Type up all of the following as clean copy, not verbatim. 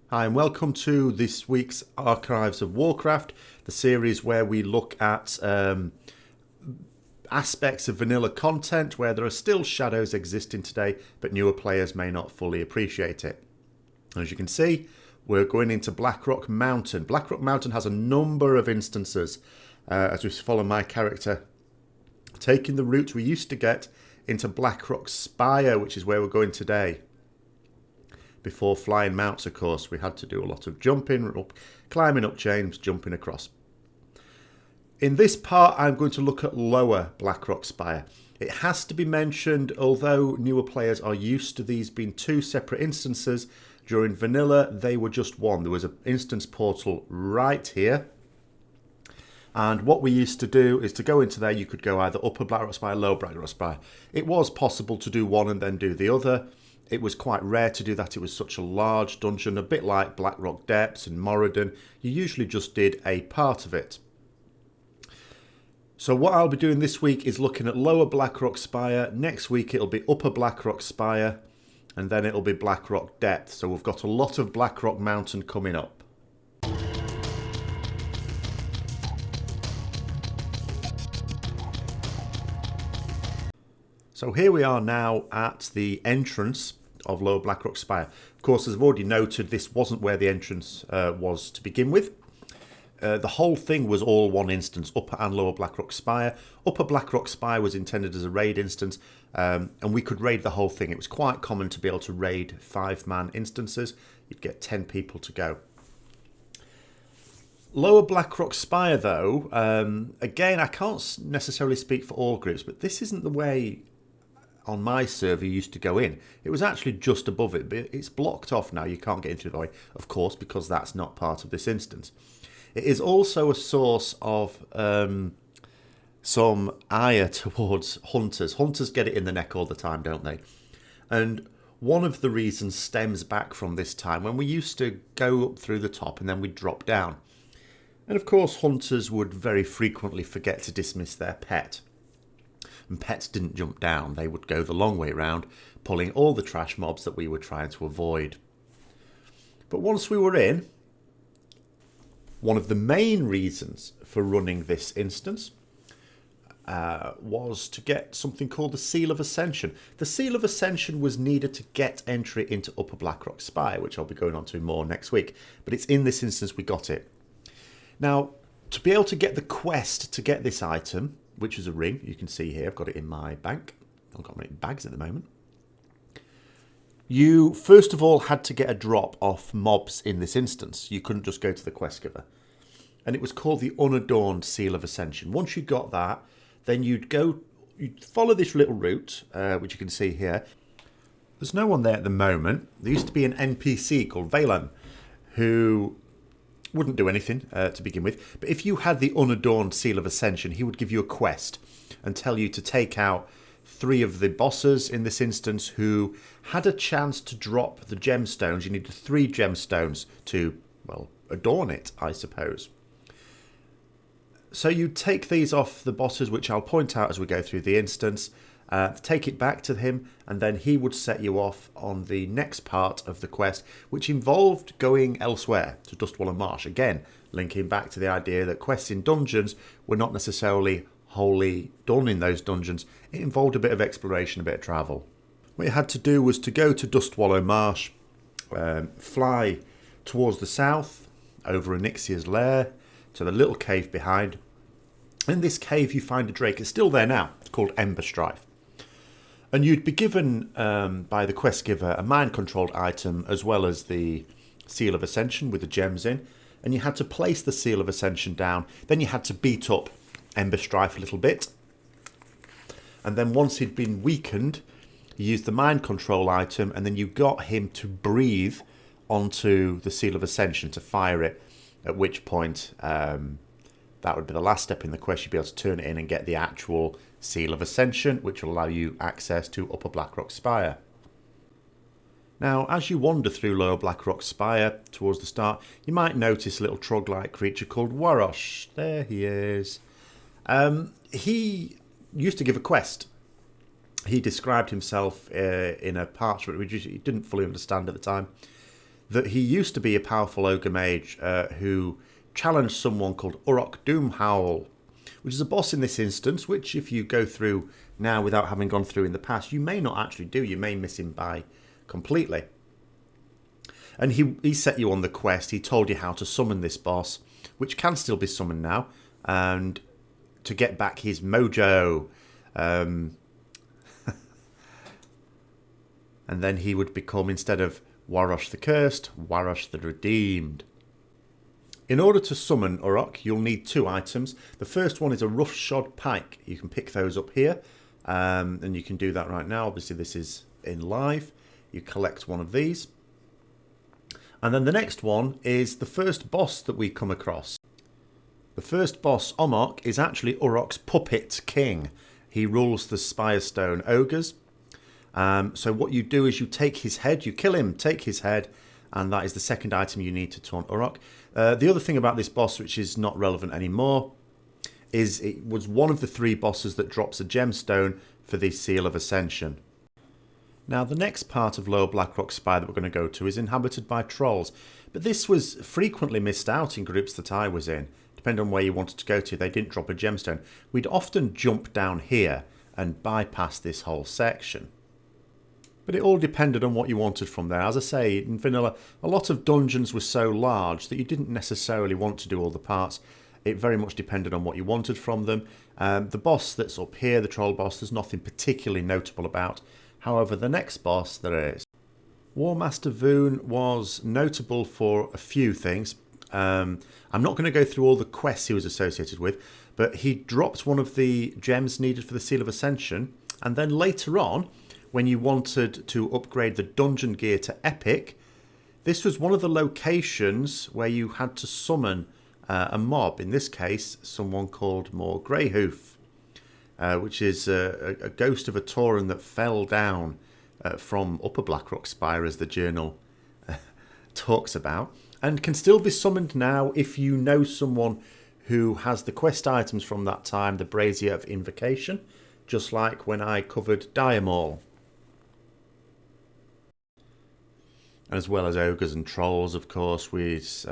Hi and welcome to this week's Archives of Warcraft, the series where we look at aspects of vanilla content where there are still shadows existing today, but newer players may not fully appreciate it. As you can see, we're going into Blackrock Mountain. Blackrock Mountain has a number of instances as we follow my character taking the route we used to get into Blackrock Spire, which is where we're going today. Before flying mounts, of course, we had to do a lot of jumping, climbing up chains, jumping across. In this part, I'm going to look at lower Blackrock Spire. It has to be mentioned, although newer players are used to these being two separate instances, during vanilla, they were just one. There was an instance portal right here. And what we used to do is to go into there, you could go either upper Blackrock Spire, lower Blackrock Spire. It was possible to do one and then do the other. It was quite rare to do that. It was such a large dungeon, a bit like Blackrock Depths and Moradin. You usually just did a part of it. So what I'll be doing this week is looking at lower Blackrock Spire. Next week it'll be upper Blackrock Spire, and then it'll be Blackrock Depths. So we've got a lot of Blackrock Mountain coming up. So here we are now at the entrance of Lower Blackrock Spire. Of course, as I've already noted, this wasn't where the entrance was to begin with. The whole thing was all one instance, Upper and Lower Blackrock Spire. Upper Blackrock Spire was intended as a raid instance, and we could raid the whole thing. It was quite common to be able to raid 5-man instances. You'd get 10 people to go. Lower Blackrock Spire, though, again, I can't necessarily speak for all groups, but this isn't the way on my server used to go in. It was actually just above it, but it's blocked off now. You can't get into the way, of course, because that's not part of this instance. It is also a source of some ire towards hunters. Hunters get it in the neck all the time, don't they? And one of the reasons stems back from this time when we used to go up through the top and then we'd drop down. And of course, hunters would very frequently forget to dismiss their pet. And pets didn't jump down. They would go the long way round, pulling all the trash mobs that we were trying to avoid. But once we were in, one of the main reasons for running this instance was to get something called the Seal of Ascension. The Seal of Ascension was needed to get entry into Upper Blackrock Spire, which I'll be going on to more next week. But it's in this instance we got it. Now, to be able to get the quest to get this item, which is a ring, you can see here, I've got it in my bank. I've got it in bags at the moment. You, first of all, had to get a drop off mobs in this instance. You couldn't just go to the quest giver. And it was called the Unadorned Seal of Ascension. Once you got that, then you'd follow this little route, which you can see here. There's no one there at the moment. There used to be an NPC called Valen, who wouldn't do anything to begin with, but if you had the Unadorned Seal of Ascension, he would give you a quest and tell you to take out 3 of the bosses in this instance who had a chance to drop the gemstones. You needed 3 gemstones to, well, adorn it, I suppose. So you take these off the bosses, which I'll point out as we go through the instance, take it back to him, and then he would set you off on the next part of the quest, which involved going elsewhere to Dustwallow Marsh. Again, linking back to the idea that quests in dungeons were not necessarily wholly done in those dungeons. It involved a bit of exploration, a bit of travel. What you had to do was to go to Dustwallow Marsh, fly towards the south, over Onyxia's lair, to the little cave behind. In this cave you find a drake. It's still there now. It's called Ember Strife. And you'd be given by the quest giver a mind-controlled item as well as the Seal of Ascension with the gems in. And you had to place the Seal of Ascension down. Then you had to beat up Ember Strife a little bit. And then once he'd been weakened, you used the mind control item and then you got him to breathe onto the Seal of Ascension to fire it. At which point, that would be the last step in the quest. You'd be able to turn it in and get the actual Seal of Ascension, which will allow you access to Upper Blackrock Spire. Now, as you wander through Lower Blackrock Spire towards the start, you might notice a little trog-like creature called Warcraft. There he is. He used to give a quest. He described himself in a parchment which he didn't fully understand at the time. that he used to be a powerful ogre mage who challenged someone called Orok Doomhowl, which is a boss in this instance, which if you go through now without having gone through in the past, you may not actually do. You may miss him by completely. And he set you on the quest. He told you how to summon this boss, which can still be summoned now, and to get back his mojo. And then he would become, instead of Warosh the Cursed, Warosh the Redeemed. In order to summon Orok, you'll need 2 items. The first one is a roughshod pike. You can pick those up here, and you can do that right now. Obviously, this is in live. You collect one of these. And then the next one is the first boss that we come across. The first boss, Orok, is actually Orok's puppet king. He rules the Spirestone ogres. So what you do is you take his head, you kill him, take his head, and that is the second item you need to taunt Orok. The other thing about this boss, which is not relevant anymore, is it was one of the 3 bosses that drops a gemstone for the Seal of Ascension. Now, the next part of Lower Blackrock Spire that we're going to go to is inhabited by trolls, but this was frequently missed out in groups that I was in. Depending on where you wanted to go to, they didn't drop a gemstone. We'd often jump down here and bypass this whole section. But it all depended on what you wanted from there. As I say, in vanilla, a lot of dungeons were so large that you didn't necessarily want to do all the parts. It very much depended on what you wanted from them. The boss that's up here, the troll boss, there's nothing particularly notable about. However, the next boss there is. War Master Voon was notable for a few things. I'm not going to go through all the quests he was associated with, but he dropped one of the gems needed for the Seal of Ascension, and then later on, when you wanted to upgrade the dungeon gear to Epic, this was one of the locations where you had to summon a mob, in this case someone called More Greyhoof, which is a ghost of a Tauren that fell down from Upper Blackrock Spire, as the journal talks about, and can still be summoned now if you know someone who has the quest items from that time, the Brazier of Invocation, just like when I covered Diamall. As well as ogres and trolls, of course, with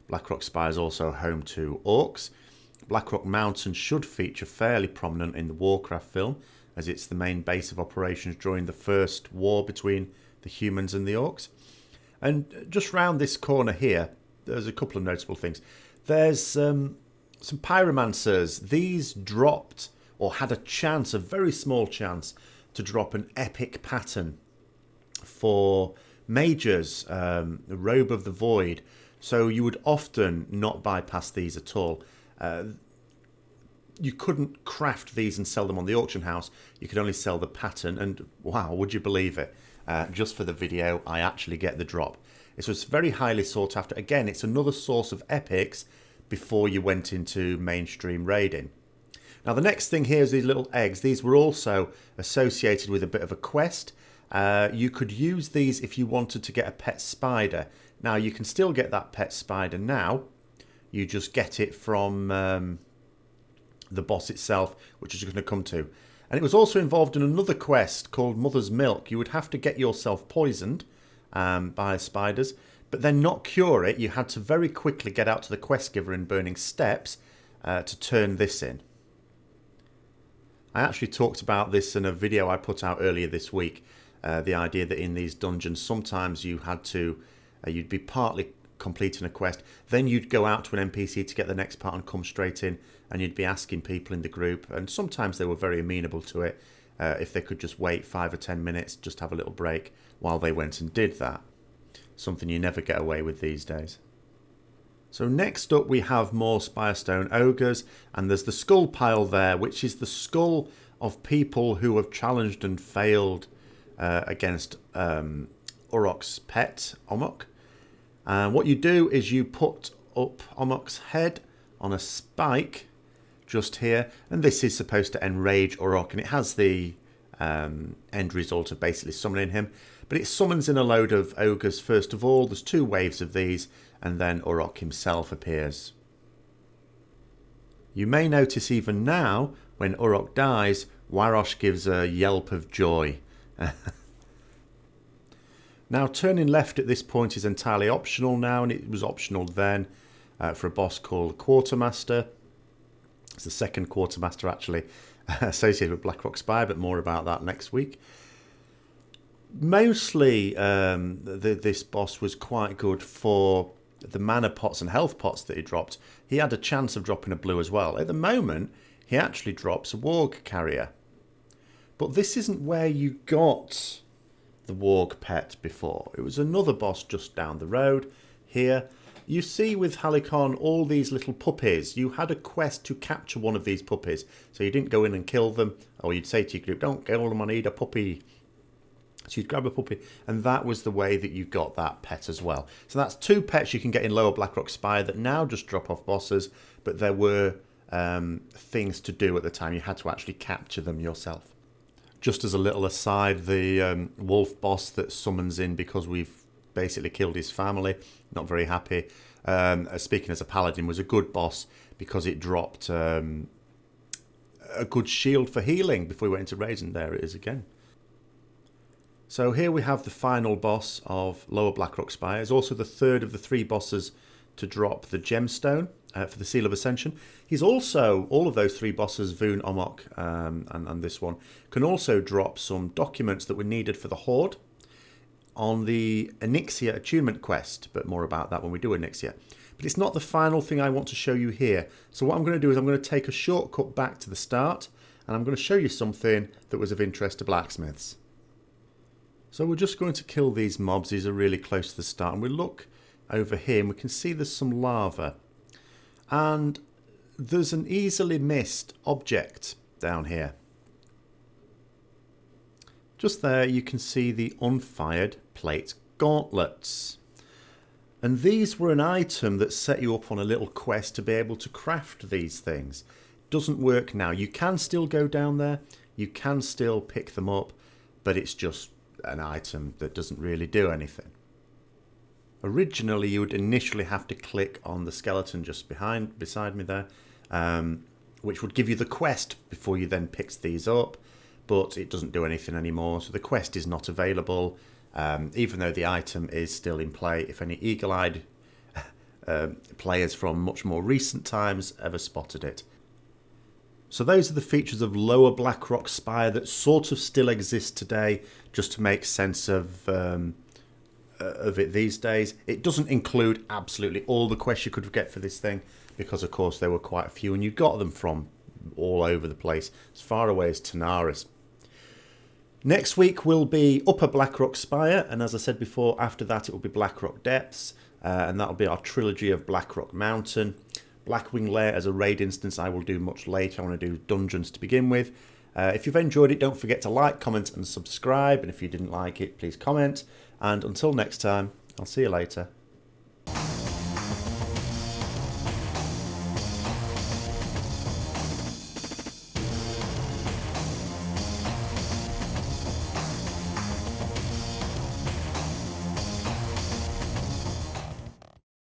Blackrock Spire is also home to orcs. Blackrock Mountain should feature fairly prominent in the Warcraft film, as it's the main base of operations during the first war between the humans and the orcs. And just round this corner here, there's a couple of notable things. There's some pyromancers. These dropped, or had a chance, a very small chance, to drop an epic pattern for mages, the Robe of the Void. So you would often not bypass these at all. You couldn't craft these and sell them on the auction house. You could only sell the pattern, and wow, would you believe it? Just for the video, I actually get the drop. This was very highly sought after. Again, it's another source of epics before you went into mainstream raiding. Now, the next thing here is these little eggs. These were also associated with a bit of a quest. You could use these if you wanted to get a pet spider. Now, you can still get that pet spider now. You just get it from the boss itself, which is going to come to. And it was also involved in another quest called Mother's Milk. You would have to get yourself poisoned by spiders, but then not cure it. You had to very quickly get out to the quest giver in Burning Steps to turn this in. I actually talked about this in a video I put out earlier this week. The idea that in these dungeons, sometimes you had to, you'd be partly completing a quest, then you'd go out to an NPC to get the next part and come straight in, and you'd be asking people in the group, and sometimes they were very amenable to it, if they could just wait 5 or 10 minutes, just have a little break while they went and did that. Something you never get away with these days. So next up we have more Spirestone ogres, and there's the skull pile there, which is the skull of people who have challenged and failed against Orok's pet, Orok. And what you do is you put up Orok's head on a spike just here, and this is supposed to enrage Orok, and it has the end result of basically summoning him. But it summons in a load of ogres first of all. There's 2 waves of these, and then Orok himself appears. You may notice even now, when Orok dies, Warosh gives a yelp of joy. Now turning left at this point is entirely optional now, and it was optional then for a boss called Quartermaster. It's the second Quartermaster actually associated with Blackrock Spire, but more about that next week. Mostly this boss was quite good for the mana pots and health pots that he dropped. He had a chance of dropping a blue as well. At the moment he actually drops a warg carrier, but this isn't where you got the warg pet before. It was another boss just down the road here. You see with Halicon all these little puppies. You had a quest to capture one of these puppies, so you didn't go in and kill them, or you'd say to your group, don't kill them, I need a puppy. So you'd grab a puppy, and that was the way that you got that pet as well. So that's 2 pets you can get in Lower Blackrock Spire that now just drop off bosses, but there were things to do at the time. You had to actually capture them yourself. Just as a little aside, the wolf boss that summons in because we've basically killed his family, not very happy, speaking as a paladin, was a good boss because it dropped a good shield for healing before we went into raids, and there it is again. So here we have the final boss of Lower Blackrock Spire. It's also the third of the 3 bosses to drop the gemstone for the Seal of Ascension. He's also, all of those 3 bosses, Voon, Orok and this one, can also drop some documents that were needed for the Horde on the Onyxia attunement quest, but more about that when we do Onyxia. But it's not the final thing I want to show you here. So what I'm going to do is I'm going to take a shortcut back to the start, and I'm going to show you something that was of interest to blacksmiths. So we're just going to kill these mobs. These are really close to the start, and we look over here and we can see there's some lava, and there's an easily missed object down here. Just there you can see the unfired plate gauntlets, and these were an item that set you up on a little quest to be able to craft these things. Doesn't work now. You can still go down there, you can still pick them up, but it's just an item that doesn't really do anything. Originally you would initially have to click on the skeleton just beside me there, which would give you the quest before you then picked these up, but it doesn't do anything anymore, so the quest is not available, even though the item is still in play if any eagle-eyed players from much more recent times ever spotted it. So those are the features of Lower Blackrock Spire that sort of still exist today, just to make sense of it these days. It doesn't include absolutely all the quests you could get for this thing, because of course there were quite a few, and you got them from all over the place, as far away as Tanaris. Next week will be Upper Blackrock Spire, and as I said before, after that it will be Blackrock Depths, and that will be our trilogy of Blackrock Mountain. Blackwing Lair as a raid instance I will do much later. I want to do dungeons to begin with. If you've enjoyed it, don't forget to like, comment and subscribe, and if you didn't like it, please comment. And until next time, I'll see you later.